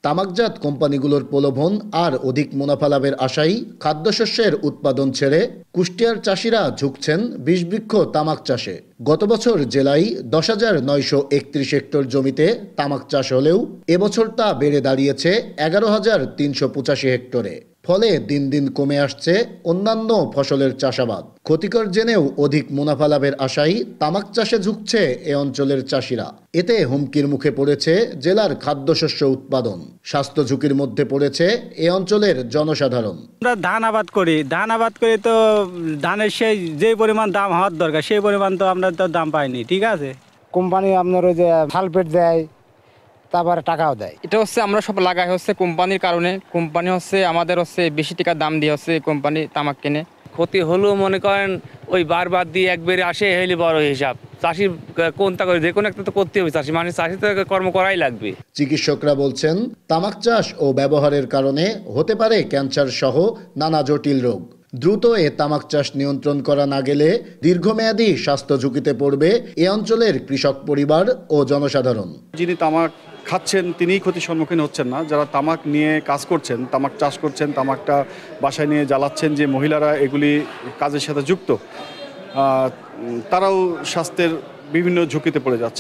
তামাকজাত কোম্পানিগুলোর প্রলোভন আর অধিক মুনাফা লাভের আশায় খাদ্যশস্যের উৎপাদন ছেড়ে কুষ্টিয়ার চাষিরা ঝুঁকছেন বিষবৃক্ষ তামাক চাষে। গত বছর জেলায় 10,931 হেক্টর জমিতে তামাক চাষ হলেও এবছর তা বেড়ে দাঁড়িয়েছে 11,385 হেক্টরে। ফলে দিন দিন কমে আসছে অন্যান্য ফসলের চাষাবাদ। ক্ষতিকর জেনেও অধিক মুনাফা লাভের আশায় তামাক চাষে ঝুঁকছে এ অঞ্চলের চাষিরা। এতে হুমকির মুখে পড়েছে জেলার খাদ্যশস্য উৎপাদন। স্বাস্থ্য ঝুঁকির মধ্যে পড়েছে এ অঞ্চলের জনসাধারণ। আমরা ধান আবাদ করি তো ধানের যে পরিমাণ দাম হওয়ার দরকার সেই পরিমাণ তো আমরা তো দাম পাইনি। ঠিক আছে, কোম্পানি আপনার ওই যে সালফেট দেয়, তারপরে টাকাও দেয়। এটা হচ্ছে আমরা সব লাগাই হচ্ছে কোম্পানির কারণে। কোম্পানি হচ্ছে আমাদের হচ্ছে বেশি টাকা দাম দিয়ে হচ্ছে কোম্পানি তামাক কেনে। ক্ষতি হলেও মনে করেন ওই বারবার দিয়ে একবারে আসে হইলে বড় হিসাব। চাষি কোনটা করে যে কোনো একটা তো করতে হবে, চাষি তো কর্ম করাই লাগবে। চিকিৎসকরা বলছেন তামাক চাষ ও ব্যবহারের কারণে হতে পারে ক্যান্সার সহ নানা জটিল রোগ। দ্রুত এ তামাক চাষ নিয়ন্ত্রণ করা না গেলে দীর্ঘমেয়াদী স্বাস্থ্য ঝুঁকিতে পড়বে এ অঞ্চলের কৃষক পরিবার ও জনসাধারণ। যিনি তামাক খাচ্ছেন তিনিই ক্ষতির সম্মুখীন হচ্ছেন না, যারা তামাক নিয়ে কাজ করছেন, তামাক চাষ করছেন, তামাকটা বাসায় নিয়ে জ্বালাচ্ছেন, যে মহিলারা এগুলি কাজের সাথে যুক্ত, তারাও স্বাস্থ্যের বিভিন্ন ঝুঁকিতে পড়ে যাচ্ছে।